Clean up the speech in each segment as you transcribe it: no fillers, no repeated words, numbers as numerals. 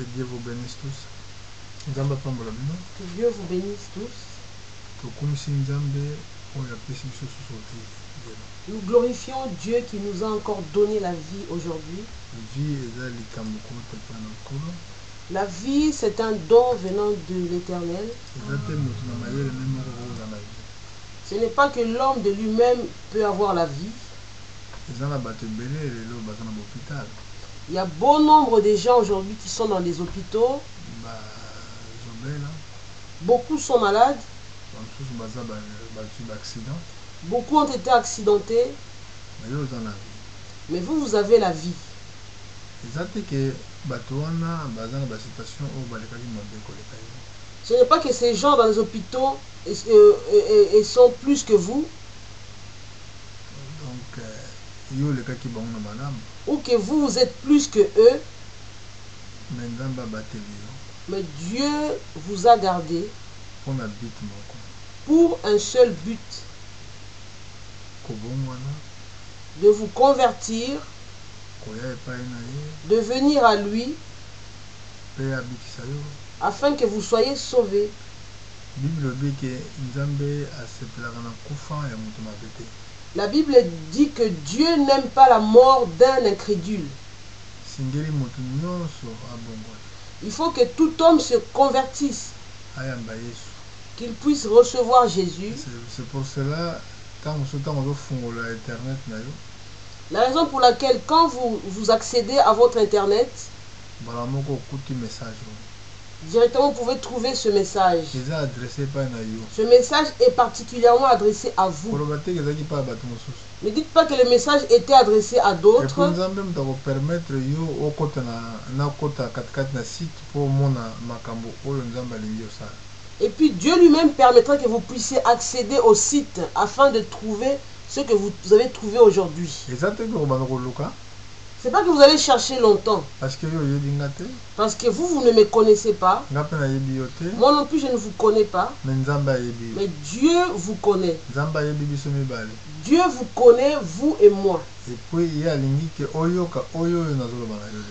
Que Dieu vous bénisse tous. Que Dieu vous bénisse tous. Nous glorifions Dieu qui nous a encore donné la vie aujourd'hui. La vie, c'est un don venant de l'Éternel. Ce n'est pas que l'homme de lui-même peut avoir la vie. Il y a bon nombre de gens aujourd'hui qui sont dans les hôpitaux. Beaucoup sont malades. Beaucoup ont été accidentés. Mais vous, vous avez la vie. Ce n'est pas que ces gens dans les hôpitaux sont plus que vous. Ou que vous, vous êtes plus que eux. Mais Dieu vous a gardé pour un seul but, de vous convertir, de venir à lui, afin que vous soyez sauvés. La Bible dit que Dieu n'aime pas la mort d'un incrédule. Il faut que tout homme se convertisse, qu'il puisse recevoir Jésus. C'est pour cela, la raison pour laquelle quand vous accédez à votre internet, directement vous pouvez trouver ce message. Ce message est particulièrement adressé à vous. Ne dites pas que le message était adressé à d'autres. Et puis Dieu lui-même permettra que vous puissiez accéder au site afin de trouver ce que vous avez trouvé aujourd'hui. C'est pas que vous allez chercher longtemps. Parce que vous ne me connaissez pas. Moi non plus, je ne vous connais pas. Mais Dieu vous connaît. Dieu vous connaît, vous et moi.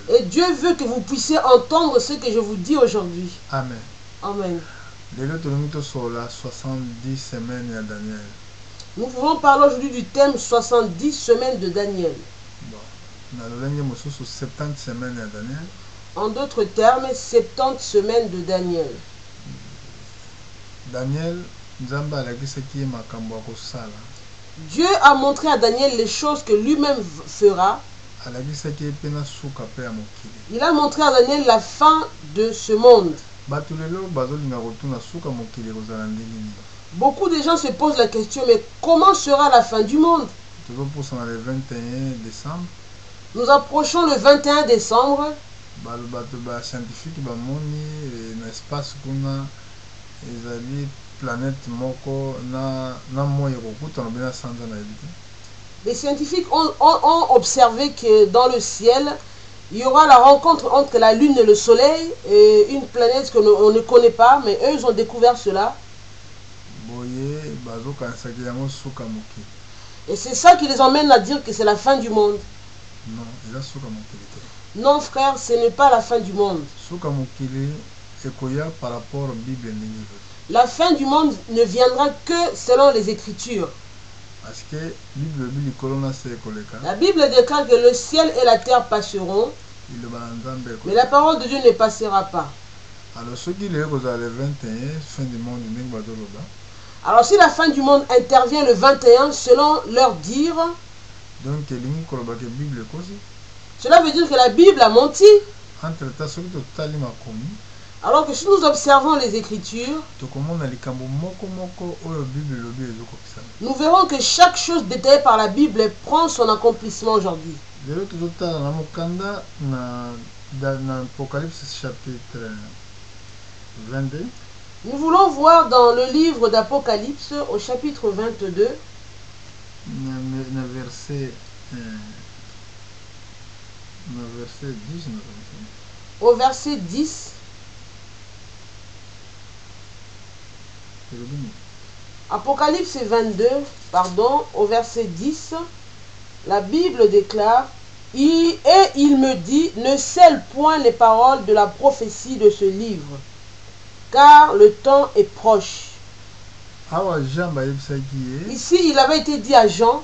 Et Dieu veut que vous puissiez entendre ce que je vous dis aujourd'hui. Amen. Amen. Nous voulons parler aujourd'hui du thème 70 semaines de Daniel. En d'autres termes, 70 semaines de Daniel. Dieu a montré à Daniel les choses que lui-même fera. Il a montré à Daniel la fin de ce monde. Beaucoup de gens se posent la question, mais comment sera la fin du monde? Nous approchons le 21 décembre. Les scientifiques ont observé que dans le ciel, il y aura la rencontre entre la Lune et le Soleil, et une planète qu'on ne connaît pas, mais eux ils ont découvert cela. Et c'est ça qui les emmène à dire que c'est la fin du monde. Non frère, ce n'est pas la fin du monde. La fin du monde ne viendra que selon les Écritures. La Bible déclare que le ciel et la terre passeront, mais la parole de Dieu ne passera pas. Alors si la fin du monde intervient le 21 selon leur dire, cela veut dire que la Bible a menti. Alors que si nous observons les Écritures, nous verrons que chaque chose détaillée par la Bible prend son accomplissement aujourd'hui. Nous voulons voir dans le livre d'Apocalypse au chapitre 22, au verset 10. Apocalypse 22, pardon, au verset 10, la Bible déclare, et il me dit, ne scelle point les paroles de la prophétie de ce livre, car le temps est proche. Ici, il avait été dit à Jean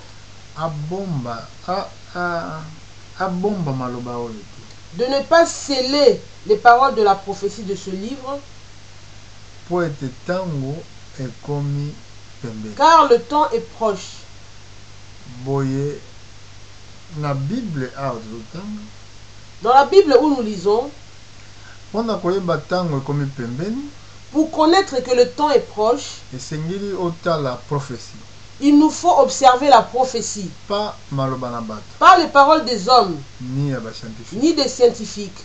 de ne pas sceller les paroles de la prophétie de ce livre, car le temps est proche. Dans la Bible où nous lisons, pour connaître que le temps est proche, il nous faut observer la prophétie. Pas les paroles des hommes, ni des scientifiques.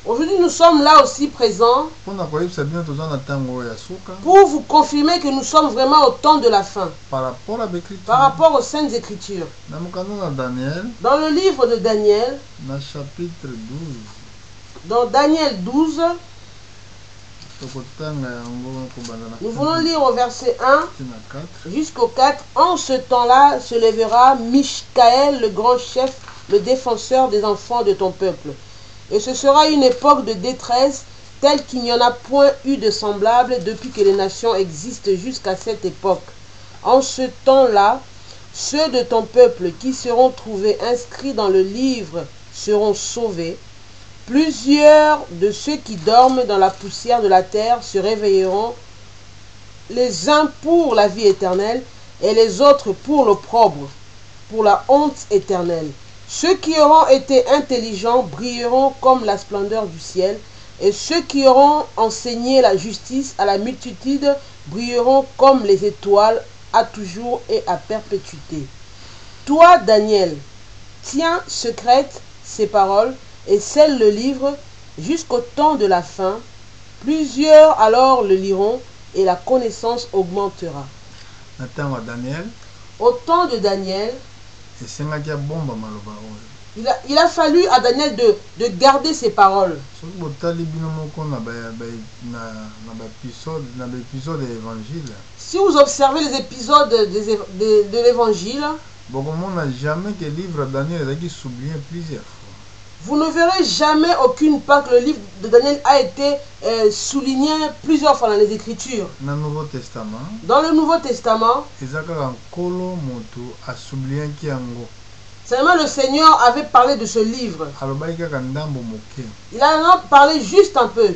Aujourd'hui, nous sommes là aussi présents pour vous confirmer que nous sommes vraiment au temps de la fin. Par rapport aux Saintes Écritures. Dans le livre de Daniel, dans Daniel 12, nous voulons lire au verset 1 jusqu'au 4. En ce temps-là se lèvera Michaël, le grand chef, le défenseur des enfants de ton peuple. Et ce sera une époque de détresse telle qu'il n'y en a point eu de semblable depuis que les nations existent jusqu'à cette époque. En ce temps-là, ceux de ton peuple qui seront trouvés inscrits dans le livre seront sauvés. Plusieurs de ceux qui dorment dans la poussière de la terre se réveilleront, les uns pour la vie éternelle et les autres pour l'opprobre, pour la honte éternelle. Ceux qui auront été intelligents brilleront comme la splendeur du ciel, et ceux qui auront enseigné la justice à la multitude brilleront comme les étoiles à toujours et à perpétuité. Toi, Daniel, tiens secrète ces paroles et scelle le livre jusqu'au temps de la fin. Plusieurs alors le liront et la connaissance augmentera. Au temps de Daniel, il a fallu à Daniel de garder ses paroles. Si vous observez les épisodes de l'évangile, vous ne verrez jamais aucune part que le livre de Daniel a été souligné plusieurs fois dans les Écritures. Dans le Nouveau Testament, seulement le Seigneur avait parlé de ce livre. Il en a parlé juste un peu.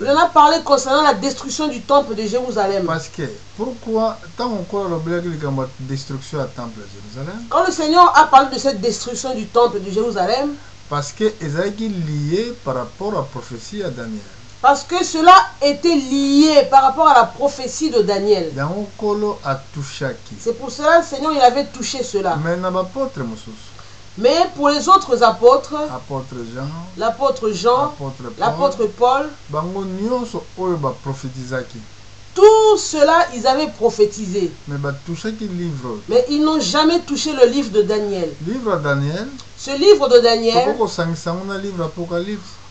Il en a parlé concernant la destruction du temple de Jérusalem. Parce que, pourquoi, quand le Seigneur a parlé de cette destruction du temple de Jérusalem, parce que c'est lié par rapport à la prophétie à Daniel. Parce que cela était lié par rapport à la prophétie de Daniel. C'est pour cela que le Seigneur il avait touché cela. Mais pour les autres apôtres, l'apôtre Jean, l'apôtre Paul, tout cela, ils avaient prophétisé. Mais ils n'ont jamais touché le livre de Daniel. Ce livre de Daniel,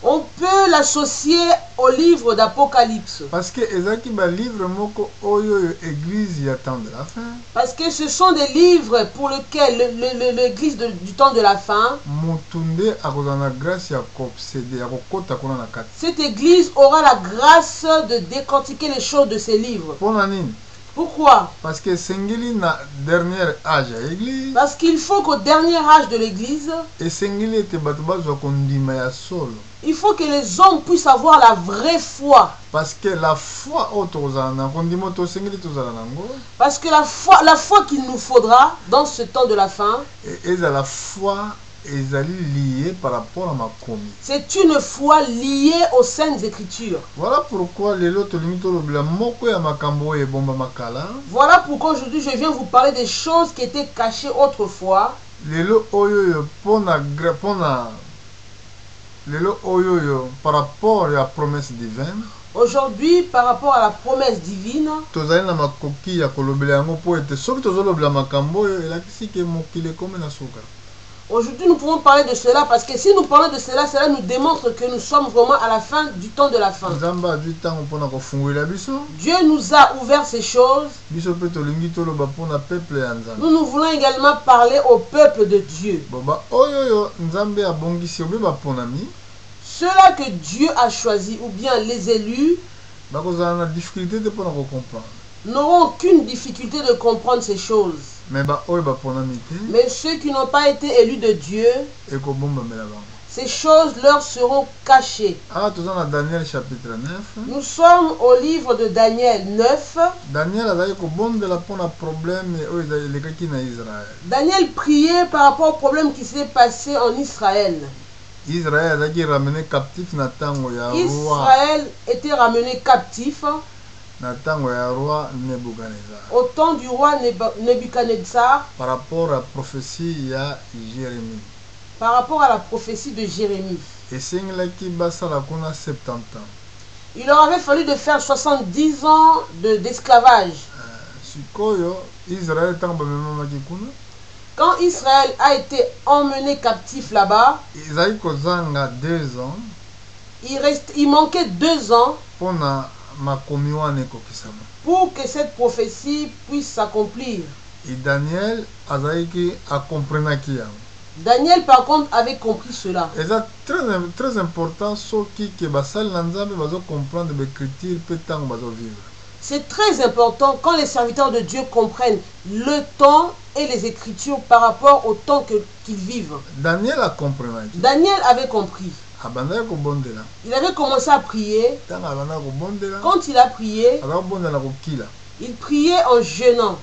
on peut l'associer au livre d'Apocalypse. Parce que ce sont des livres pour lesquels l'église du temps de la fin, cette église aura la grâce de décortiquer les choses de ces livres. Pourquoi? Parce que c'est la dernière âge de l'église. Parce qu'il faut qu'au dernier âge de l'église, il faut que les hommes puissent avoir la vraie foi. Parce que la foi, la foi qu'il nous faudra dans ce temps de la fin, la foi liée par rapport à ma commis. C'est une foi liée aux Saintes Écritures. Voilà pourquoi aujourd'hui je viens vous parler des choses qui étaient cachées autrefois. Par rapport à la promesse divine. Aujourd'hui, par rapport à la promesse divine, Aujourd'hui, nous pouvons parler de cela parce que si nous parlons de cela, cela nous démontre que nous sommes vraiment à la fin du temps de la fin. Dieu nous a ouvert ces choses. Nous voulons également parler au peuple de Dieu. Ceux-là que Dieu a choisis ou bien les élus n'auront aucune difficulté de comprendre ces choses. Mais ceux qui n'ont pas été élus de Dieu, ces choses leur seront cachées. Daniel chapitre 9. Nous sommes au livre de Daniel 9. Daniel priait par rapport au problème qui s'est passé en Israël. Israël était ramené captif au temps du roi Nebuchadnezzar par rapport à la prophétie de Jérémie. Par rapport à la prophétie de Jérémie. Il leur avait fallu de faire 70 ans d'esclavage. Quand Israël a été emmené captif là-bas, il manquait 2 ans pour que cette prophétie puisse s'accomplir. Et Daniel par contre avait compris cela. C'est très important C'est très important quand les serviteurs de Dieu comprennent le temps et les Écritures par rapport au temps qu'ils vivent. Daniel avait compris. Il avait commencé à prier. Quand il a prié, il priait en jeûnant.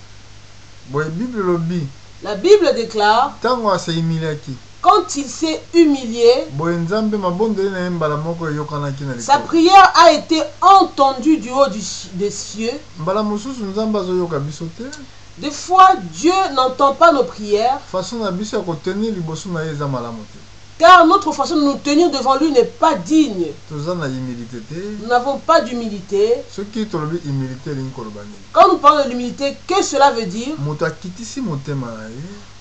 La Bible déclare, quand il s'est humilié, sa prière a été entendue du haut des cieux. Des fois, Dieu n'entend pas nos prières, car notre façon de nous tenir devant lui n'est pas digne. Nous n'avons pas d'humilité. Quand nous parlons de l'humilité, que cela veut dire?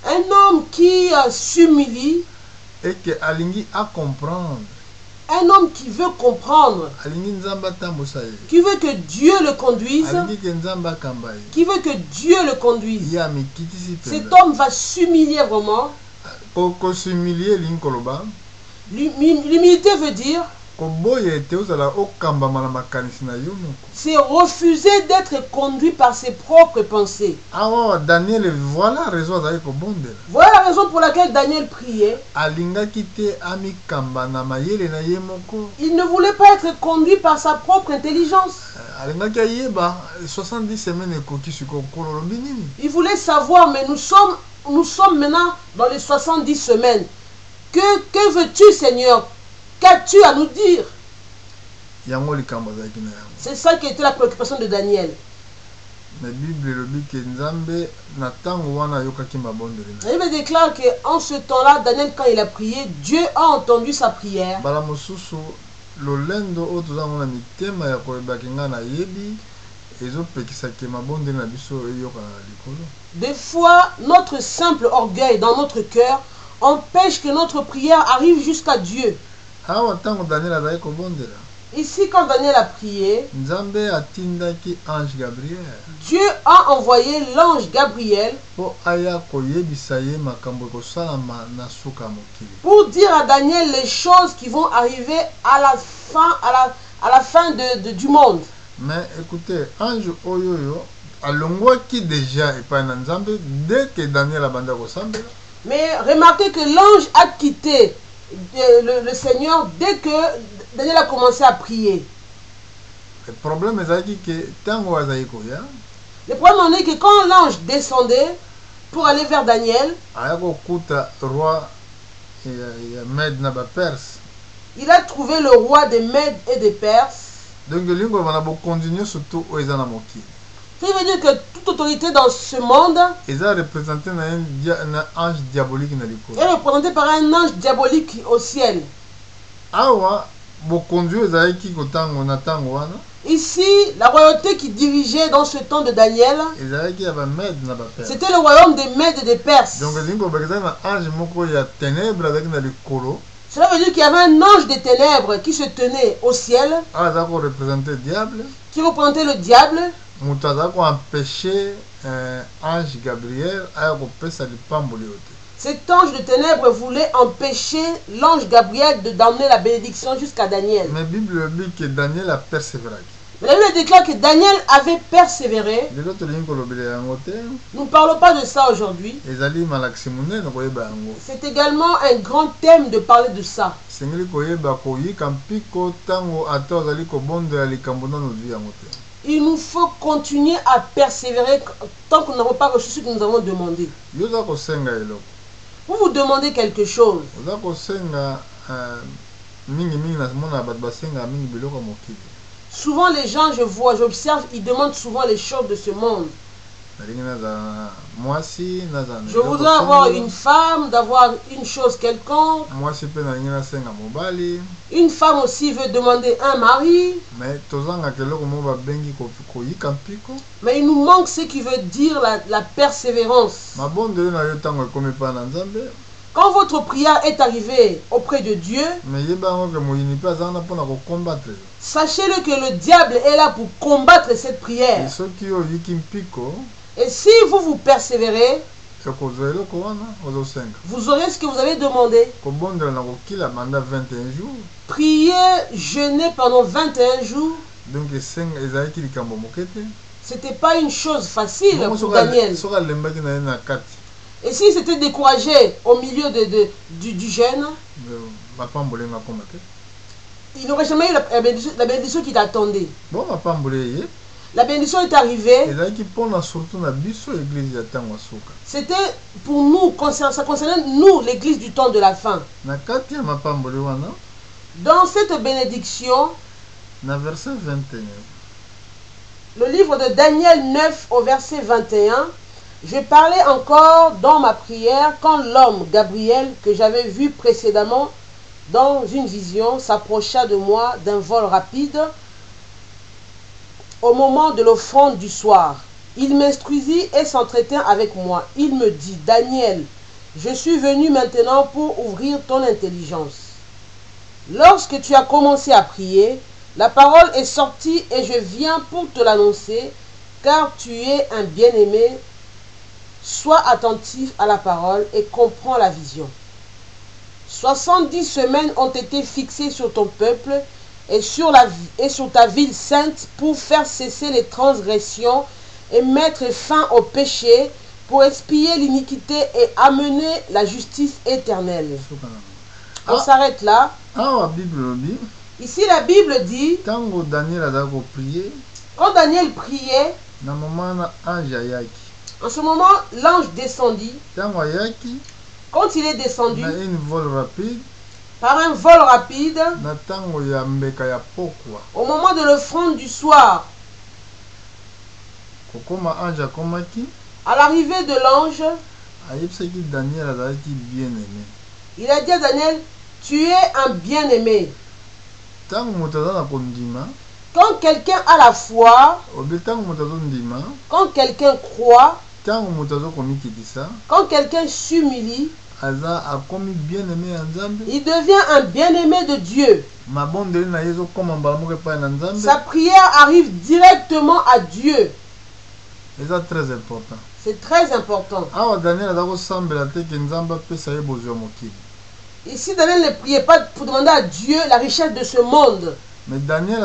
Un homme qui s'humilie et un homme qui veut comprendre, qui veut que Dieu le conduise, cet homme va s'humilier vraiment. L'humilité veut dire c'est refuser d'être conduit par ses propres pensées. Voilà la raison pour laquelle Daniel priait. Il ne voulait pas être conduit par sa propre intelligence. Il voulait savoir, mais nous sommes maintenant dans les 70 semaines. Que veux-tu, Seigneur? Qu'as-tu à nous dire? C'est ça qui était la préoccupation de Daniel. La Bible déclare qu'en ce temps-là, Daniel, quand il a prié, Dieu a entendu sa prière. Des fois, notre simple orgueil dans notre cœur empêche que notre prière arrive jusqu'à Dieu. Ici, quand Daniel a prié, Dieu a envoyé l'ange Gabriel pour dire à Daniel les choses qui vont arriver à la fin du monde. Mais écoutez, ange Oyoyo alongwaki déjà dès que Daniel a bandé au sambe. Mais remarquez que l'ange a quitté le Seigneur dès que Daniel a commencé à prier. Le problème est que le problème est que quand l'ange descendait pour aller vers Daniel, il a trouvé le roi des Mèdes et des Perses. Donc, ça veut dire que toute autorité dans ce monde est représentée par un ange Ici, la royauté qui dirigeait dans ce temps de Daniel, c'était le royaume des Mèdes et des Perses. Cela veut dire qu'il y avait un ange des ténèbres qui se tenait au ciel, qui représentait le diable. Cet ange de ténèbres voulait empêcher l'ange Gabriel d'emmener la bénédiction jusqu'à Daniel. Mais la Bible dit que Daniel a persévéré. La Bible déclare que Daniel avait persévéré. Nous ne parlons pas de ça aujourd'hui. C'est également un grand thème de parler de ça. Il nous faut continuer à persévérer tant que nous n'avons pas reçu ce que nous avons demandé. Vous vous demandez quelque chose. Souvent les gens, j'observe, ils demandent souvent les choses de ce monde. Je voudrais avoir une femme, d'avoir une chose quelconque. Une femme aussi veut demander un mari. Mais il nous manque ce qui veut dire la persévérance. Quand votre prière est arrivée auprès de Dieu, sachez-le que le diable est là pour combattre cette prière. Et si vous persévérez, vous aurez ce que vous avez demandé. Priez, jeûner pendant 21 jours. C'était pas une chose facile pour Daniel. Et s'il s'était découragé au milieu du jeûne, il n'aurait jamais eu la bénédiction qui l'attendait. La bénédiction est arrivée. C'était pour nous, ça concernait nous, l'église du temps de la fin. Dans cette bénédiction, le livre de Daniel 9 au verset 21, je parlais encore dans ma prière quand l'homme Gabriel, que j'avais vu précédemment dans une vision, s'approcha de moi d'un vol rapide au moment de l'offrande du soir. Il m'instruisit et s'entretint avec moi. Il me dit: Daniel, je suis venu maintenant pour ouvrir ton intelligence. Lorsque tu as commencé à prier, la parole est sortie et je viens pour te l'annoncer, car tu es un bien-aimé. Sois attentif à la parole et comprends la vision. 70 semaines ont été fixées sur ton peuple et sur ta ville sainte pour faire cesser les transgressions et mettre fin au péché, pour expier l'iniquité et amener la justice éternelle. On s'arrête là. Ici la Bible dit, quand Daniel priait, en ce moment l'ange descendit. Quand il est descendu par un vol rapide, au moment de l'offrande du soir, à l'arrivée de l'ange, il a dit à Daniel: tu es un bien-aimé. Quand quelqu'un a la foi, quand quelqu'un croit, quand quelqu'un s'humilie, il devient un bien-aimé de Dieu. Sa prière arrive directement à Dieu. C'est très important. Ici, Daniel ne priait pas pour demander à Dieu la richesse de ce monde. Mais Daniel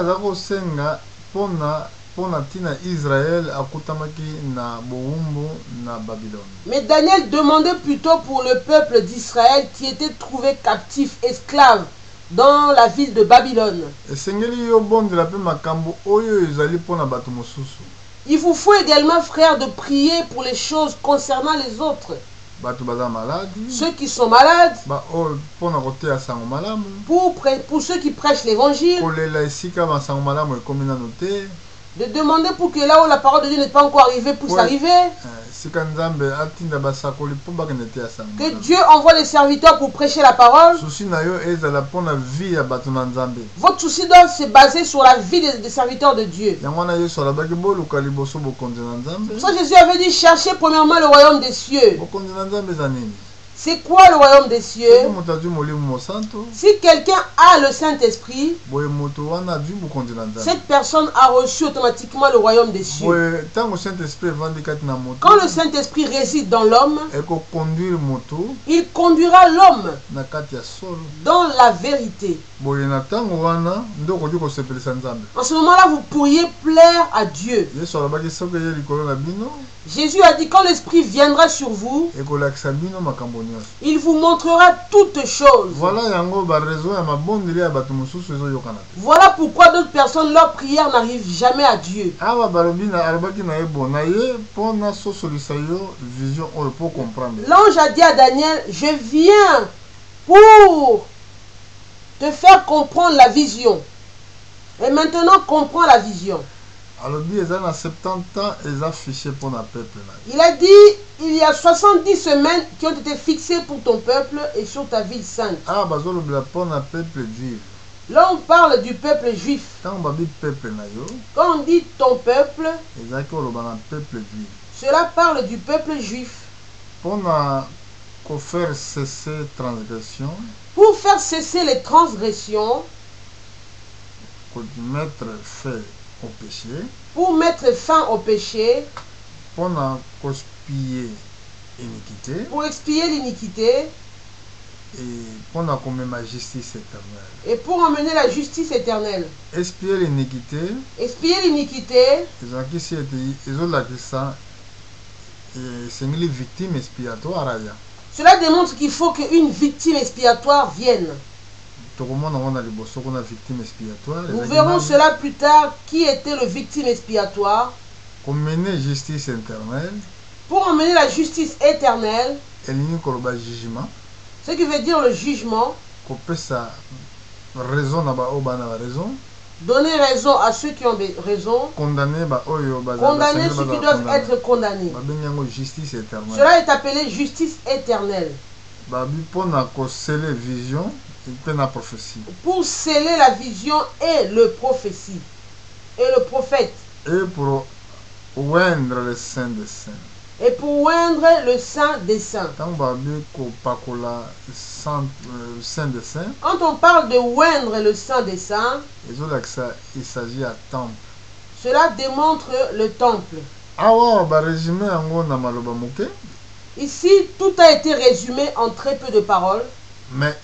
Mais Daniel demandait plutôt pour le peuple d'Israël qui était trouvé captif, esclave dans la ville de Babylone. Il vous faut également, frères, de prier pour les choses concernant les autres. Ceux qui sont malades, pour ceux qui prêchent l'évangile, De demander pour que là où la parole de Dieu n'est pas encore arrivée, puisse arriver. Que Dieu envoie les serviteurs pour prêcher la parole. Votre souci doit se baser sur la vie des serviteurs de Dieu. C'est pour ça que Jésus avait dit, cherchez premièrement le royaume des cieux. C'est quoi le royaume des cieux? Si quelqu'un a le Saint-Esprit, cette personne a reçu automatiquement le royaume des cieux. Quand le Saint-Esprit réside dans l'homme, il conduira l'homme dans la vérité. En ce moment-là, vous pourriez plaire à Dieu. Jésus a dit, quand l'Esprit viendra sur vous, il vous montrera toutes choses. Voilà pourquoi d'autres personnes, leur prière n'arrive jamais à Dieu. L'ange a dit à Daniel, je viens pour te faire comprendre la vision. Et maintenant, comprends la vision. Il a dit, il y a 70 semaines qui ont été fixées pour ton peuple et sur ta ville sainte. Là, on parle du peuple juif. Quand on dit ton peuple, cela parle du peuple juif. Pour faire cesser les transgressions, pour mettre fin au péché, pour expier l'iniquité, et pour emmener la justice éternelle. Expier l'iniquité, cela démontre qu'il faut qu'une victime expiatoire vienne. Nous verrons cela plus tard, qui était le victime expiatoire. Pour mener justice éternelle. Pour emmener la justice éternelle. Ce qui veut dire le jugement. Donner raison à ceux qui ont raison. Condamner ceux qui doivent être condamnés. Cela est appelé justice éternelle. Pour sceller la vision et le prophétie. Et le prophète. Et pour oindre le Saint des Saints. Et pour oindre le Saint des Saints. Quand on parle de oindre le Saint des Saints, il s'agit à temple. Cela démontre le temple. Ici, tout a été résumé en très peu de paroles. Mais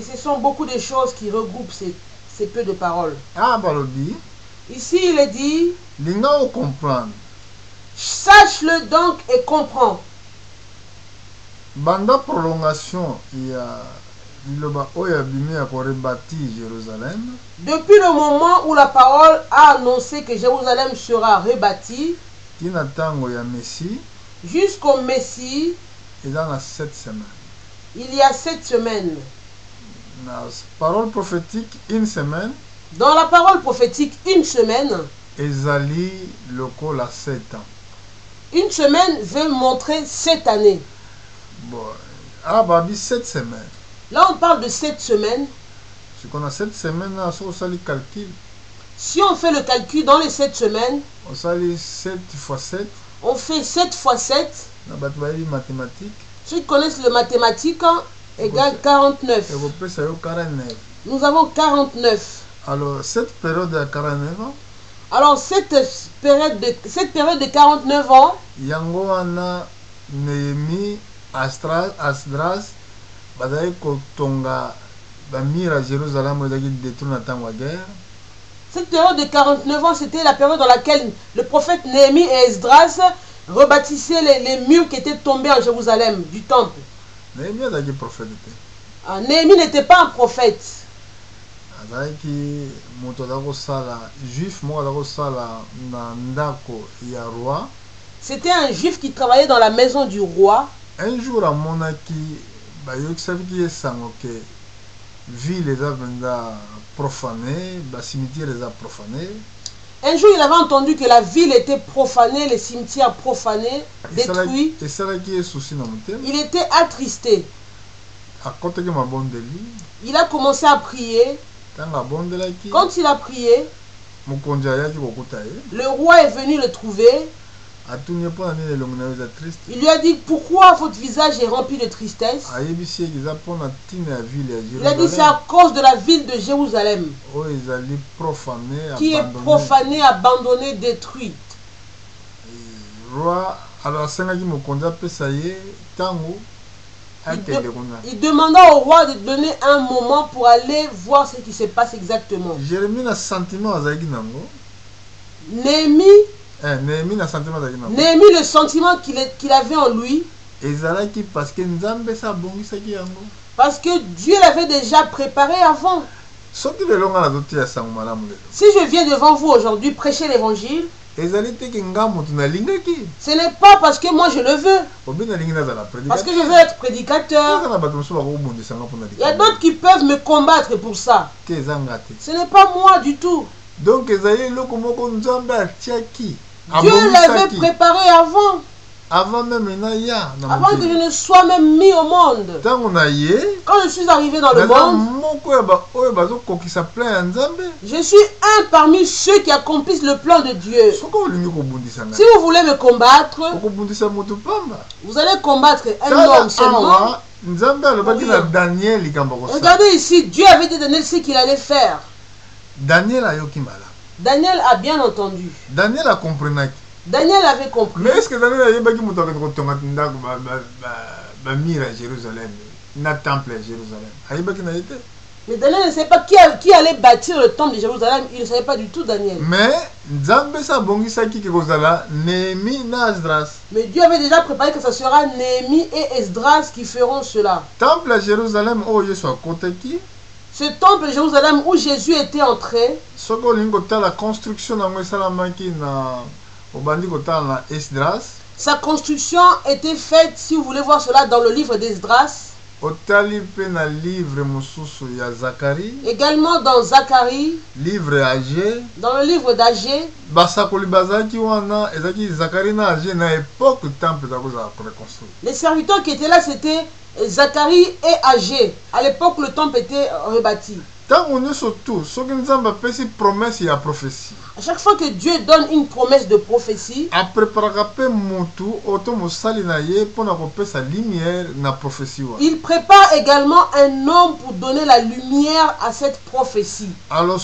ce sont beaucoup de choses qui regroupent ces peu de paroles. Ici, il est dit, sache-le donc et comprends. Banda prolongation, il y a depuis le moment où la parole a annoncé que Jérusalem sera rebâtie, jusqu'au Messie, il y a 7 semaines. Il y a 7 semaines. Parole prophétique, une semaine. Dans la parole prophétique, une semaine. Ezali lokola 7 ans. Une semaine veut montrer 7 années. Bon. 7 semaines. Là, on parle de 7 semaines. Si on a 7 semaines, si on fait le calcul dans les 7 semaines, on fait 7 fois 7. On fait 7 fois 7. Mathématiques. Ceux qui connaissent le mathématique, égale 49. Nous avons 49. Alors, cette période de 49 ans. Alors, cette période de 49 ans. Yangoana, Néhémie, Asdras, Badaï Kotonga, Bamira, Jérusalem, détruit la guerre. Cette période de 49 ans, c'était la période dans laquelle le prophète Néhémie et Esdras rebâtissaient les murs qui étaient tombés en Jérusalem, du temple. Néhémie a été prophète. Néhémie n'était pas un prophète. C'était un juif qui travaillait dans la maison du roi. Un jour, à Monaki, ville les a profanés, cimetière les a profanés. Un jour, il avait entendu que la ville était profanée, les cimetières profanés, détruits. Il était attristé. Il a commencé à prier. Quand il a prié, le roi est venu le trouver. Il lui a dit, pourquoi votre visage est rempli de tristesse? Il a dit, c'est à cause de la ville de Jérusalem qui est profanée, abandonnée, détruite. Il demanda au roi de donner un moment pour aller voir ce qui se passe exactement. Néhémie, le sentiment qu'il avait en lui, parce que Dieu l'avait déjà préparé avant. Si je viens devant vous aujourd'hui prêcher l'évangile, ce n'est pas parce que moi je le veux, parce que je veux être prédicateur. Il y a d'autres qui peuvent me combattre pour ça. Ce n'est pas moi du tout. Donc Dieu l'avait préparé avant. Avant même avant que je ne sois même mis au monde. Quand je suis arrivé dans le monde, je suis un parmi ceux qui accomplissent le plan de Dieu. Si vous voulez me combattre, vous allez combattre un homme seulement. Regardez ici, Dieu avait dit à Daniel ce qu'il allait faire. Daniel a bien entendu. Daniel a compris. Daniel avait compris. Mais est-ce que Daniel a dit qu'il à Jérusalem, un temple à Jérusalem? Mais Daniel ne savait pas qui allait bâtir le temple de Jérusalem. Il ne savait pas du tout, Daniel. Mais Dieu avait déjà préparé que ce sera Néhémie et Esdras qui feront cela. Temple à Jérusalem, ce temple de Jérusalem où Jésus était entré, la construction sa construction était faite, si vous voulez voir cela, dans le livre d'Esdras. Également dans Zacharie, livre Agé, dans le livre d'Agé. Les serviteurs qui étaient là, c'était Zacharie et Agé. À l'époque, le temple était rebâti. À chaque fois que Dieu donne une promesse de prophétie, il prépare également un homme pour donner la lumière à cette prophétie. Alors,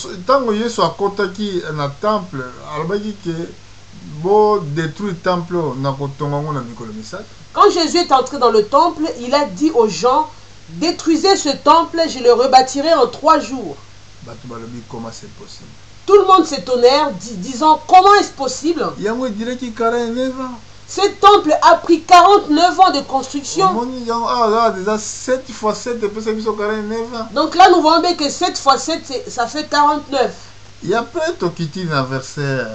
quand Jésus est entré dans le temple, il a dit aux gens, détruisez ce temple, je le rebâtirai en 3 jours. Comment c'est possible? Tout le monde s'étonnait, disant, comment est-ce possible? Ce temple a pris 49 ans de construction. Donc là, nous voyons bien que 7 fois 7, ça fait 49. Et après, verset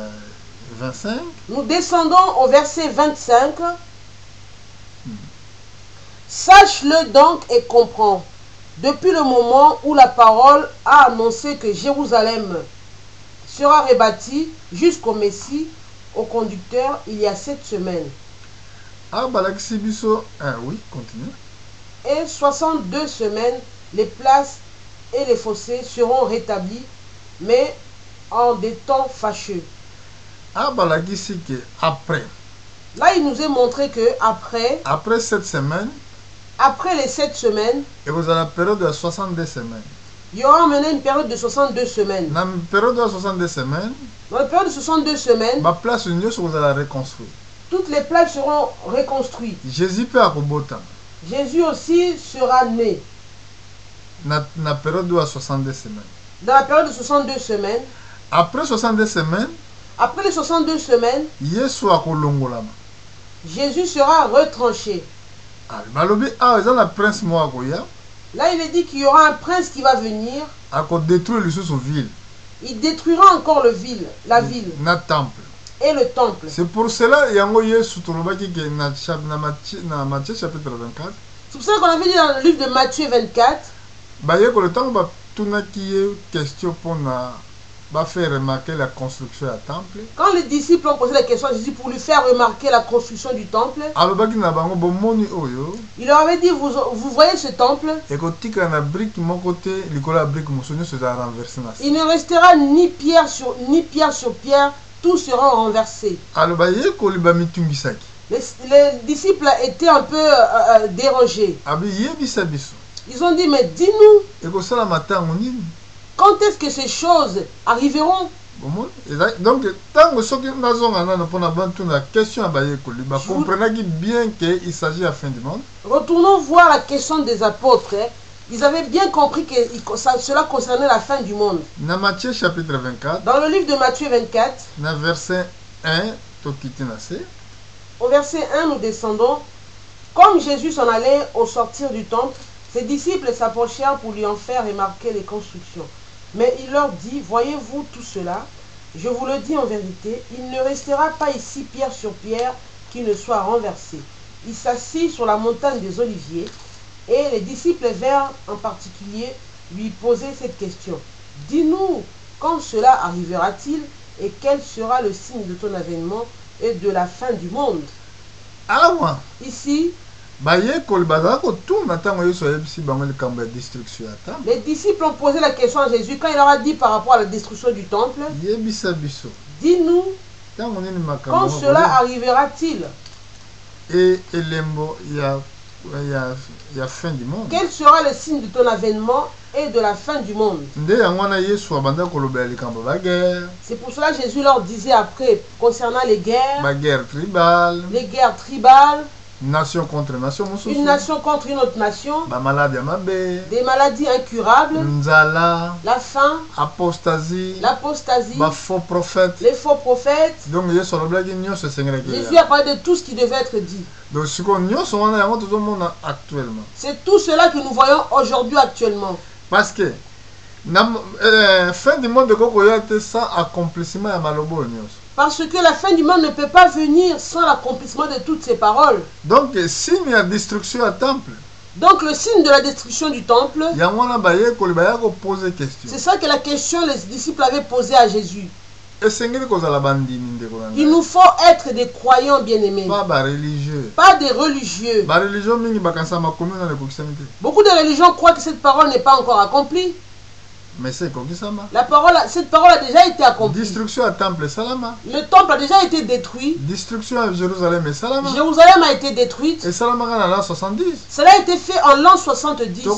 25. Nous descendons au verset 25. Sache-le donc et comprends. Depuis le moment où la parole a annoncé que Jérusalem sera rebâtie jusqu'au Messie, au conducteur, il y a 7 semaines. Oui, continue. Et 62 semaines, les places et les fossés seront rétablis, mais en des temps fâcheux. Après. Là, il nous est montré que après 7 semaines, après les 7 semaines, et vous avez la période de 62 semaines. Il y aura maintenant une période de 62 semaines. Dans la période de 62 semaines, place vous allez reconstruire. Toutes les places seront reconstruites. Jésus peut accoucher. Jésus aussi sera né. Dans la période de 62 semaines. Dans la période de 62 semaines. Après 62 semaines. Après les 62 semaines. Jésus sera retranché. Là, il est dit qu'il y aura un prince qui va venir. Il détruira encore la ville. Et le temple. C'est pour cela c'est pour ça qu'on avait dit dans le livre de Matthieu 24. va faire remarquer la construction du temple. Quand les disciples ont posé la question à Jésus pour lui faire remarquer la construction du temple, il leur avait dit, vous voyez ce temple, il ne restera ni pierre sur pierre, tout sera renversé. Les disciples étaient un peu dérangés. Ils ont dit, mais dis-nous, quand est-ce que ces choses arriveront? Donc, tant que la question comprenez bien qu'il s'agit de la fin du monde. Retournons voir la question des apôtres. Ils avaient bien compris que cela concernait la fin du monde. Dans Matthieu chapitre 24, dans le livre de Matthieu 24, verset 1, au verset 1, nous descendons. Comme Jésus s'en allait au sortir du temple, ses disciples s'approchèrent pour lui en faire remarquer les constructions. Mais il leur dit, voyez-vous tout cela? Je vous le dis en vérité, il ne restera pas ici pierre sur pierre qui ne soit renversé. Il s'assit sur la montagne des Oliviers, et les disciples vinrent en particulier lui poser cette question. Dis-nous, quand cela arrivera-t-il, et quel sera le signe de ton avènement et de la fin du monde? Ici, les disciples ont posé la question à Jésus quand il leur a dit par rapport à la destruction du temple. Dis-nous, quand cela arrivera-t-il? Et fin du monde. Quel sera le signe de ton avènement et de la fin du monde? C'est pour cela que Jésus leur disait après, concernant les guerres tribales, nation contre nation, une nation contre une autre nation, des maladies incurables, la faim, l'apostasie, les faux prophètes. Donc Jésus a parlé de tout ce qui devait être dit. Donc c'est tout cela que nous voyons aujourd'hui actuellement. Parce que fin du monde sans accomplissement parce que la fin du monde ne peut pas venir sans l'accomplissement de toutes ces paroles. Donc, signe il y a destruction du temple. Donc, le signe de la destruction du temple, c'est ça que la question les disciples avaient posée à Jésus. Il nous faut être des croyants bien-aimés. Pas des religieux. Beaucoup de religions croient que cette parole n'est pas encore accomplie. Mais c'est cette parole a déjà été accomplie. Destruction à temple salama. Le temple a déjà été détruit. Destruction à Jérusalem salama. Jérusalem a été détruite. Et salama en l'an 70. Cela a été fait en l'an 70. Nous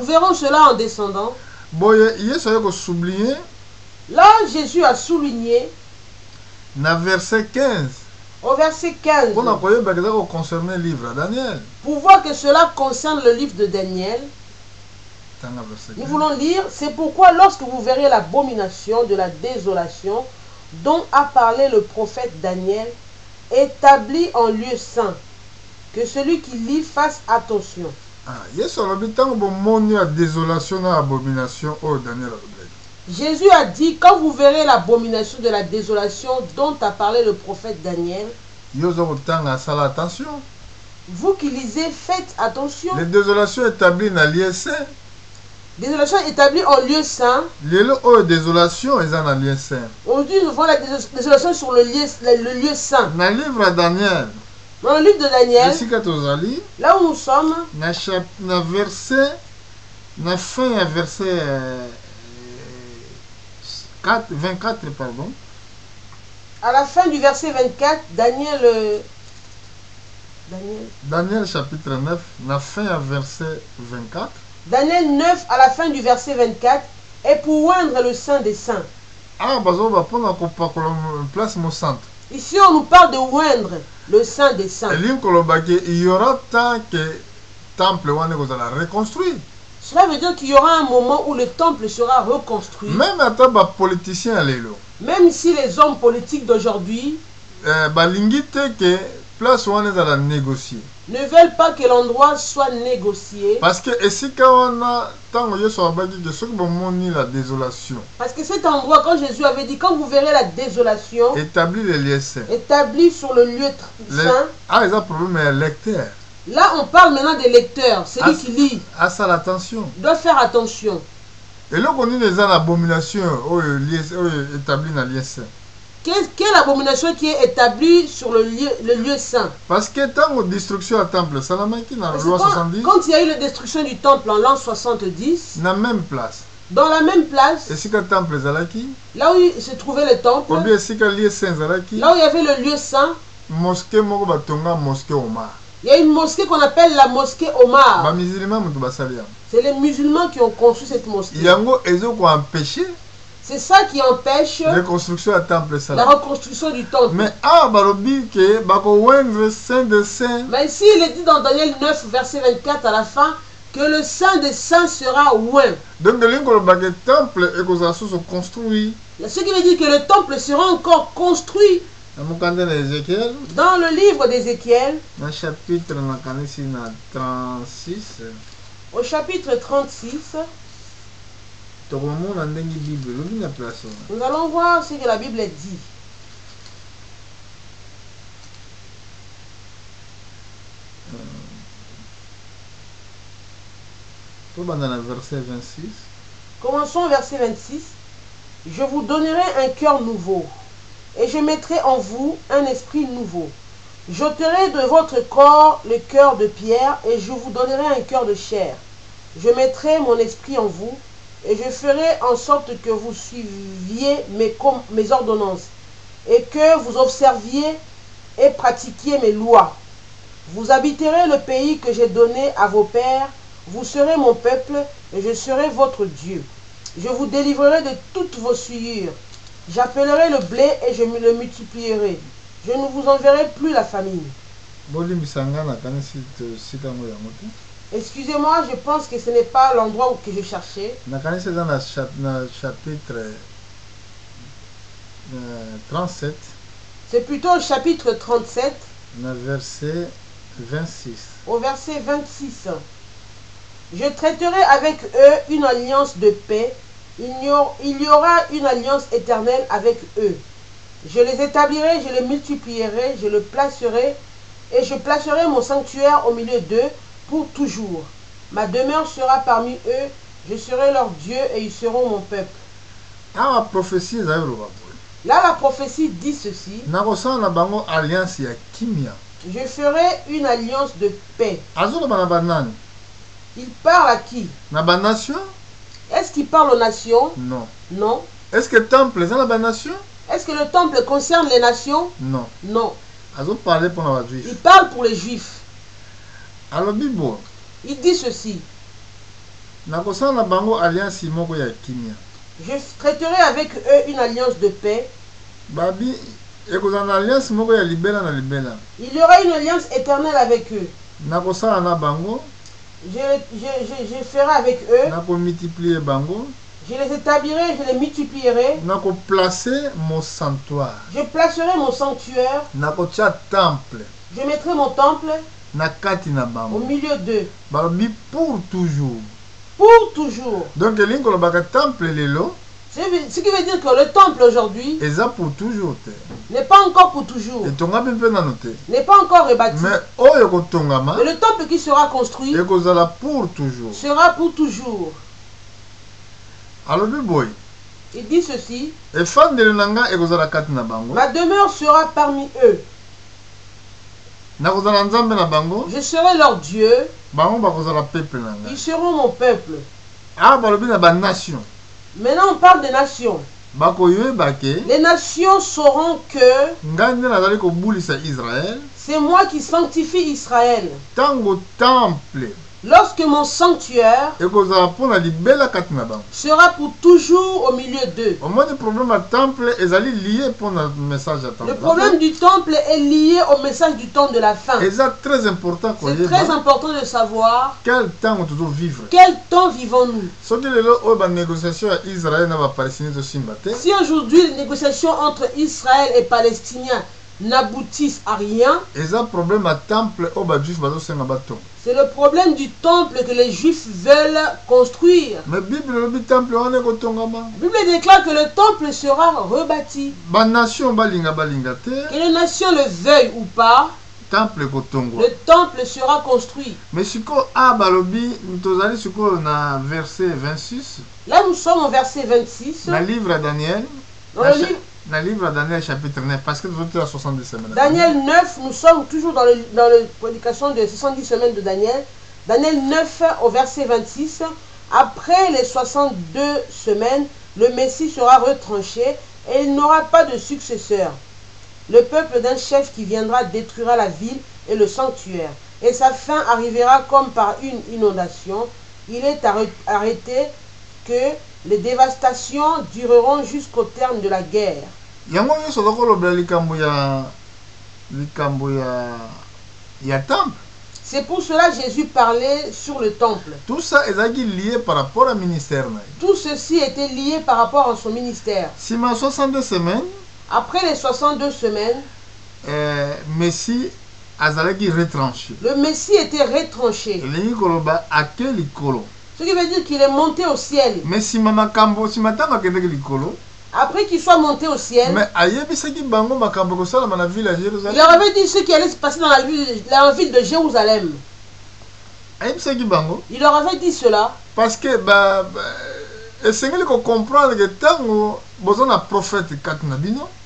verrons cela en descendant. Là, Jésus a souligné. Verset 15. Au verset 15. Pour voir que cela concerne le livre de Daniel. Nous voulons lire, c'est pourquoi lorsque vous verrez l'abomination de la désolation dont a parlé le prophète Daniel, établi en lieu saint, que celui qui lit fasse attention. Jésus a dit, quand vous verrez l'abomination de la désolation dont a parlé le prophète Daniel, vous qui lisez, faites attention. Les désolations établies dans lieu saint. Désolation établie en lieu saint. Désolation est en lieu saint. Aujourd'hui, nous voyons la désolation sur le lieu saint. Dans le livre de Daniel. Dans le livre de Daniel. Là où nous sommes. Dans verset 24, pardon. À la fin du verset 24, Daniel chapitre 9, la fin à verset 24. Daniel 9 à la fin du verset 24 est pour oindre le Saint des Saints. Ici on nous parle de oindre le Saint des Saints. Il y aura tant que temple reconstruit. Cela veut dire qu'il y aura un moment où le temple sera reconstruit. Même à les politiciens, même si les hommes politiques d'aujourd'hui ne veulent pas que l'endroit soit négocié. Parce que ici quand on a la désolation. Parce que cet endroit, quand Jésus avait dit, quand vous verrez la désolation, établi les lieux saints. Établi sur le lieu saint. ils ont problème avec les lecteurs. Là, on parle maintenant des lecteurs, celui qui lit. L'attention. Doit faire attention. Et là, on dit les abominations établies dans le lieu saint. Quelle abomination qui est établie sur le lieu saint? Parce que tant que destruction du temple, ça n'a pas été dans la loi 70. Quand il y a eu la destruction du temple en l'an 70, dans la même place. Dans la même place. Et si le temple là où se trouvait le temple. Ou bien si le lieu saint là où il y avait le lieu saint. Mosquée mosquée Omar. Il y a une mosquée qu'on appelle la mosquée Omar. C'est les musulmans qui ont construit cette mosquée. C'est ça qui empêche la reconstruction du temple. Mais mais ici il est dit dans Daniel 9 verset 24 à la fin que le Saint des Saints sera oint. Donc le temple est construit. Ce qui veut dire que le temple sera encore construit. Dans le livre d'Ézéchiel, au chapitre 36, au chapitre 36, nous allons voir ce que la Bible dit. Verset 26. Commençons au verset 26. Je vous donnerai un cœur nouveau, et je mettrai en vous un esprit nouveau. J'ôterai de votre corps le cœur de pierre, et je vous donnerai un cœur de chair. Je mettrai mon esprit en vous, et je ferai en sorte que vous suiviez mes ordonnances, et que vous observiez et pratiquiez mes lois. Vous habiterez le pays que j'ai donné à vos pères, vous serez mon peuple, et je serai votre Dieu. Je vous délivrerai de toutes vos souillures. J'appellerai le blé et je le multiplierai. Je ne vous enverrai plus la famine. Excusez-moi, je pense que ce n'est pas l'endroit que je cherchais. Dans le chapitre 37. C'est plutôt au chapitre 37. Verset 26. Au verset 26. Je traiterai avec eux une alliance de paix. Il y aura une alliance éternelle avec eux. Je les établirai, je les multiplierai, je placerai mon sanctuaire au milieu d'eux pour toujours. Ma demeure sera parmi eux, je serai leur Dieu et ils seront mon peuple. Là, la prophétie dit ceci. Je ferai une alliance de paix. Il parle à qui? Est-ce qu'il parle aux nations? Non. Non. Est-ce que le temple est dans la nation? Est-ce que le temple concerne les nations? Non. Non. Il parle pour les juifs. Alors, il dit ceci. Je traiterai avec eux une alliance de paix. Il y aura une alliance éternelle avec eux. Je ferai avec eux. Je les établirai, je les multiplierai. Je placerai mon sanctuaire. Je mettrai mon temple au milieu d'eux. Pour toujours. Pour toujours. Donc, ce qui veut dire que le temple aujourd'hui n'est pas encore pour toujours. N'est pas encore rebâti. Mais le temple qui sera construit sera pour toujours. Il dit ceci. Ma demeure sera parmi eux. Je serai leur Dieu. Ils seront mon peuple. Maintenant on parle des nations. Les nations sauront que c'est moi qui sanctifie Israël. Lorsque mon sanctuaire sera pour toujours au milieu d'eux. Le problème du temple est lié au message du temps de la fin. C'est très important de savoir quel temps vivons-nous. Si aujourd'hui les négociations entre Israël et Palestiniens n'aboutissent à rien, c'est le problème du temple que les Juifs veulent construire. Mais la Bible déclare que le temple sera rebâti. Que les nations le veuillent ou pas, temple sera construit. Mais si nous verset 26. Là nous sommes au verset 26. Dans le livre de Daniel. Dans le livre. Dans le livre de Daniel chapitre 9, parce que nous sommes à 70 semaines. Daniel 9, nous sommes toujours dans la prédication de 70 semaines de Daniel. Daniel 9 au verset 26. Après les 62 semaines, le Messie sera retranché et il n'aura pas de successeur. Le peuple d'un chef qui viendra détruira la ville et le sanctuaire. Et sa fin arrivera comme par une inondation. Il est arrêté que les dévastations dureront jusqu'au terme de la guerre. C'est pour cela que Jésus parlait sur le temple. Tout ça est lié par rapport au ministère. Tout ceci était lié par rapport à son ministère. Si ma 62 semaines, après les 62 semaines, Messie a retranché. Le Messie était retranché. Ce qui veut dire qu'il est monté au ciel. Mais si après qu'il soit monté au ciel, mais il leur avait dit ce qui allait se passer dans la ville de Jérusalem. Il leur avait dit cela. Parce que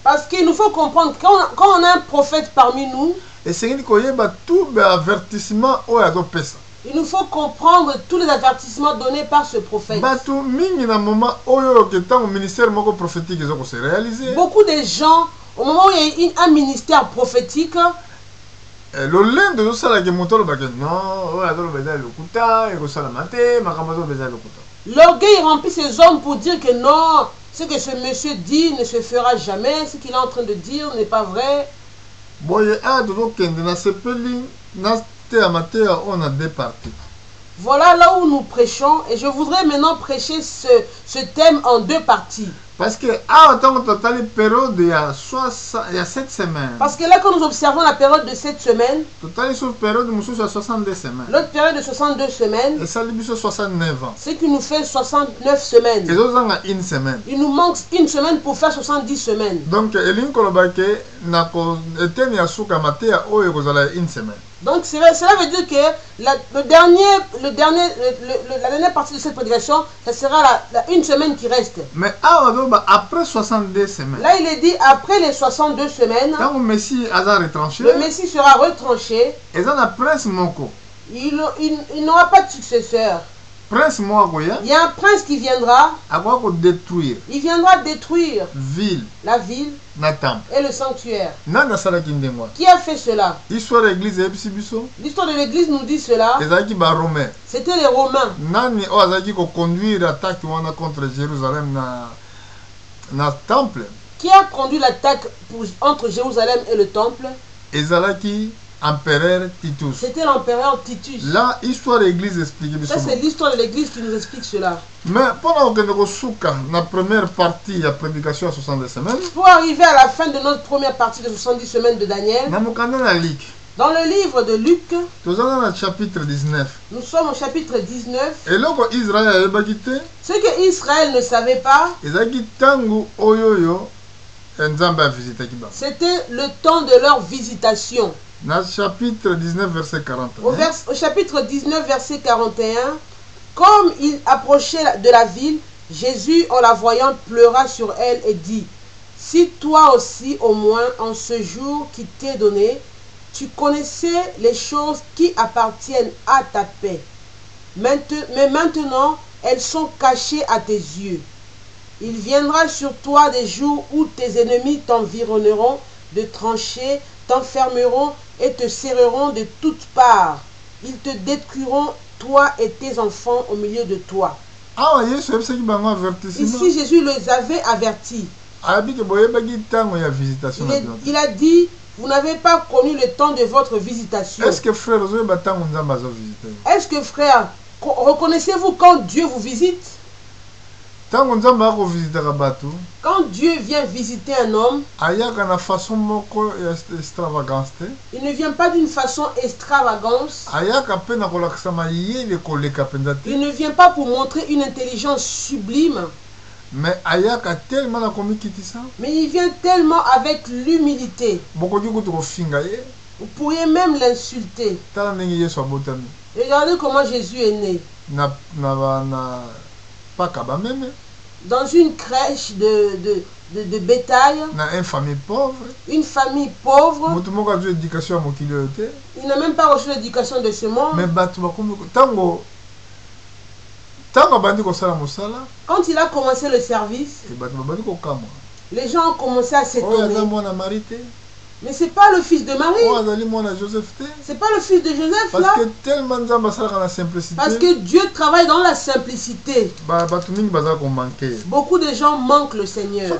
parce qu'il nous faut comprendre quand on a un prophète parmi nous, il nous faut comprendre tous les avertissements donnés par ce prophète. Beaucoup de gens, au moment où il y a un ministère prophétique, l'orgueil remplit ces hommes pour dire que non, ce que ce monsieur dit ne se fera jamais, ce qu'il est en train de dire n'est pas vrai. On a deux parties. Voilà là où nous prêchons et je voudrais maintenant prêcher ce thème en deux parties. Parce que en total période il y a 7 semaines. Parce que là quand nous observons la période de 7 semaines, total sur période nous sommes à 62 semaines. L'autre période de 62 semaines. Et ça lui 69 ans. Ce qui nous fait 69 semaines. Et nous avons une semaine. Il nous manque une semaine pour faire 70 semaines. Donc elin kolobake na ko eteni asuka matea oyo kozala une semaine. Donc cela veut dire que la dernière partie de cette prédication, ça sera une semaine qui reste. Mais après 62 semaines. Là il est dit après les 62 semaines. Quand le Messie sera retranché. Le Messie sera retranché. Et ça na prince moko. Il n'aura pas de successeur. Prince il y a un prince qui viendra. Détruire. Il viendra détruire la ville et le sanctuaire. Qui a fait cela? L'histoire de l'église nous dit cela. C'était les Romains. Qui a conduit l'attaque entre Jérusalem et le temple? Empereur Titus. C'était l'empereur Titus. Là, l'histoire de l'église explique. Ça, c'est l'histoire de l'église qui nous explique cela. Mais pendant que nous sommes la première partie de la prédication à 70 semaines, pour arriver à la fin de notre première partie de 70 semaines de Daniel, dans le livre de Luc, nous sommes au chapitre 19. Nous sommes au chapitre 19. Et là, Israël ce que Israël ne savait pas, c'était le temps de leur visitation. Dans le chapitre 19, verset 41. Au chapitre 19, verset 41, comme il approchait de la ville, Jésus, en la voyant, pleura sur elle et dit: si toi aussi, au moins, en ce jour qui t'est donné, tu connaissais les choses qui appartiennent à ta paix. Mais maintenant, elles sont cachées à tes yeux. Il viendra sur toi des jours où tes ennemis t'environneront de tranchées, t'enfermeront et te serreront de toutes parts. Ils te détruiront, toi et tes enfants au milieu de toi. Ici, Jésus les avait avertis. Il a dit: vous n'avez pas connu le temps de votre visitation. Est-ce que frère, reconnaissez-vous quand Dieu vous visite? Quand Dieu vient visiter un homme, il ne vient pas d'une façon extravagante. Il ne vient pas pour montrer une intelligence sublime. Mais il vient tellement avec l'humilité. Vous pourriez même l'insulter. Regardez comment Jésus est né. Dans une crèche de bétail. Une famille pauvre. Une famille pauvre. Il n'a même pas reçu l'éducation de ce monde. Mais quand il a commencé le service, les gens ont commencé à s'étonner. Mais c'est pas le fils de Marie. C'est pas le fils de Joseph là. Parce que Dieu travaille dans la simplicité. Beaucoup de gens manquent le Seigneur.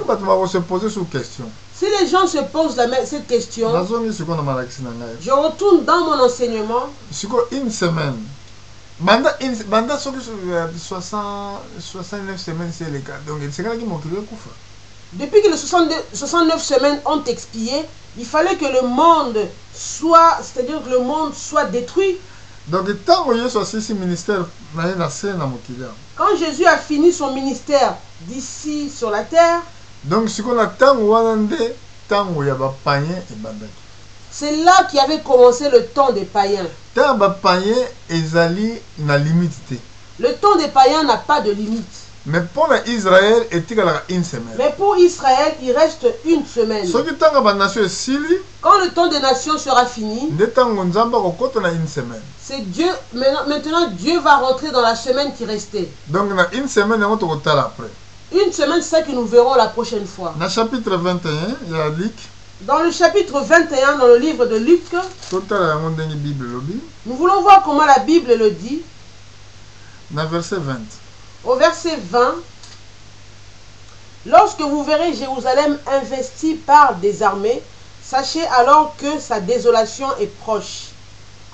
Si les gens se posent cette question, je retourne dans mon enseignement. Une semaine. 69 semaines, c'est le cas. Donc, c'est quelqu'un qui m'a kufa. Depuis que les 69 semaines ont expiré, il fallait que le monde soit, c'est-à-dire que le monde soit détruit. Donc, quand Jésus a fini son ministère d'ici sur la terre, donc ce qu'on attend, c'est là qu'il avait commencé le temps des païens. Le temps des païens n'a pas de limite. Mais pour Israël, une semaine. Mais pour Israël, il reste une semaine. Quand le temps des nations sera fini, c'est Dieu. Maintenant, Dieu va rentrer dans la semaine qui restait. Donc, une semaine, après. Une semaine, c'est ce que nous verrons la prochaine fois. Dans le chapitre 21, il y a Luc. Dans le chapitre 21, dans le livre de Luc, nous voulons voir comment la Bible le dit. Dans verset 20. Au verset 20, lorsque vous verrez Jérusalem investie par des armées, sachez alors que sa désolation est proche.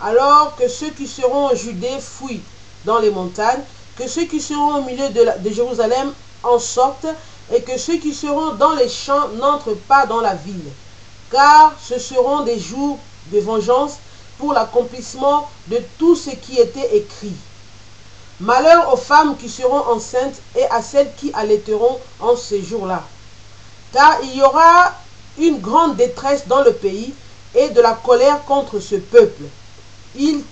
Alors que ceux qui seront en Judée fuient dans les montagnes, que ceux qui seront au milieu de Jérusalem en sortent, et que ceux qui seront dans les champs n'entrent pas dans la ville. Car ce seront des jours de vengeance pour l'accomplissement de tout ce qui était écrit. Malheur aux femmes qui seront enceintes et à celles qui allaiteront en ces jours-là. Car il y aura une grande détresse dans le pays et de la colère contre ce peuple. Ils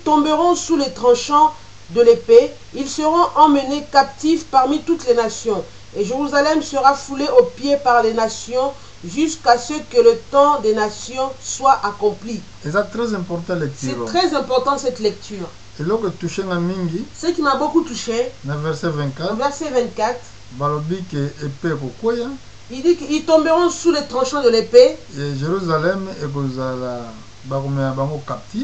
tomberont sous les tranchants de l'épée, ils seront emmenés captifs parmi toutes les nations. Et Jérusalem sera foulée aux pieds par les nations jusqu'à ce que le temps des nations soit accompli. C'est très important cette lecture. Ce qui m'a beaucoup touché, verset 24, il dit qu'ils tomberont sous les tranchants de l'épée. Et Jérusalem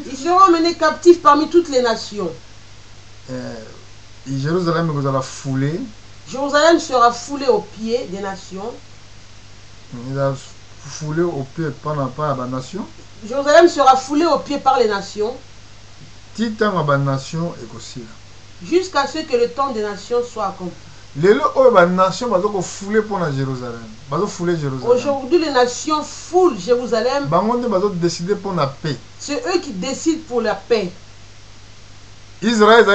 ils seront emmenés captifs parmi toutes les nations. Jérusalem sera foulé aux pieds des nations. Jérusalem sera foulé aux pieds par les nations. Jusqu'à ce que le temps des nations soit accompli. Aujourd'hui, les nations foulent Jérusalem. C'est eux qui décident pour la paix. Israël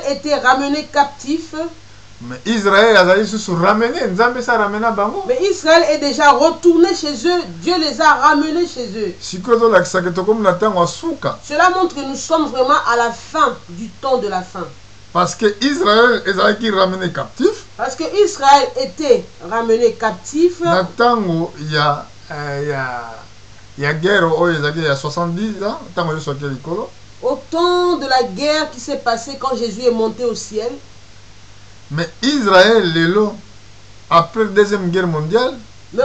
était ramené captif. Mais Israël est déjà retourné chez eux. Dieu les a ramenés chez eux. Cela montre que nous sommes vraiment à la fin du temps de la fin. Parce que Israël était ramené captif. Parce que Israël était ramené captif. Il y a guerre, il y a 70 ans. Au temps de la guerre qui s'est passée quand Jésus est monté au ciel. Mais Israël, après la Deuxième Guerre mondiale. Mais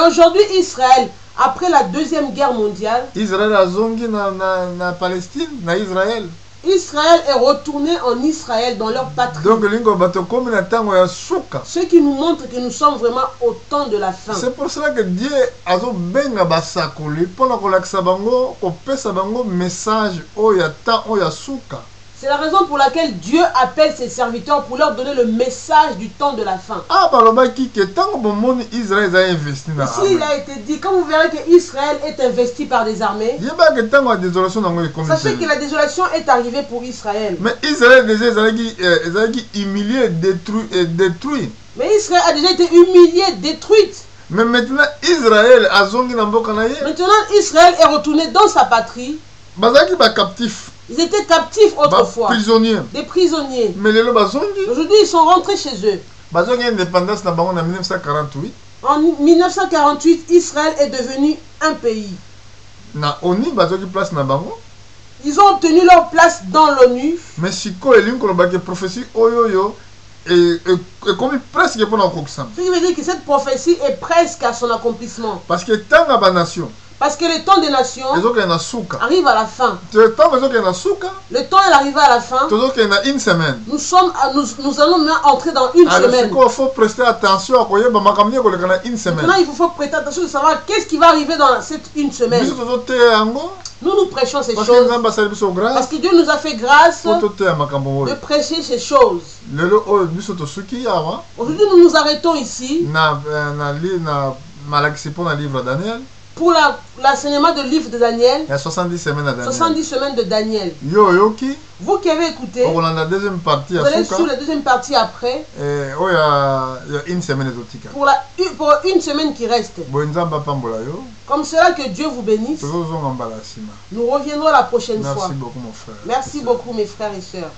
aujourd'hui, Israël, après la Deuxième Guerre mondiale. Israël a zongi na Palestine, na Israël. Israël est retourné en Israël dans leur patrie. Donc, ce qui nous montre que nous sommes vraiment au temps de la fin. C'est pour cela que Dieu a benga basakoli pour message suka. C'est la raison pour laquelle Dieu appelle ses serviteurs pour leur donner le message du temps de la fin. Ici, il a été dit, quand vous verrez que Israël est investi par des armées, sachez que la désolation est arrivée pour Israël. Mais Israël humilié, détruit. Mais Israël a déjà été humilié, détruite. Mais maintenant, Israël est retourné dans sa patrie. Ils étaient captifs autrefois. Prisonniers. Des prisonniers. Mais aujourd'hui, ils sont rentrés chez eux. En 1948, Israël est devenu un pays. Ils ont obtenu leur place dans l'ONU. Mais si la prophétie est comme presque pour l'accomplissement. Ce qui veut dire que cette prophétie est presque à son accomplissement. Parce que tant la nation. Parce que le temps des nations arrive à la fin. Le temps est arrivé à la fin. Nous allons entrer dans une semaine. Il faut prester attention. Maintenant, il faut prêter attention de savoir qu'est-ce qui va arriver dans cette une semaine. Nous prêchons ces choses. Parce que Dieu nous a fait grâce de prêcher ces choses. Aujourd'hui, nous nous arrêtons ici. Pour l'enseignement du livre de Daniel. Il y a 70 semaines à Daniel. 70 semaines de Daniel. Vous qui avez écouté, vous allez sur la deuxième partie après. Il y a une semaine exotique. Pour une semaine qui reste. Comme cela, que Dieu vous bénisse. Nous reviendrons la prochaine fois. Merci beaucoup mon frère. Merci beaucoup mes frères et sœurs.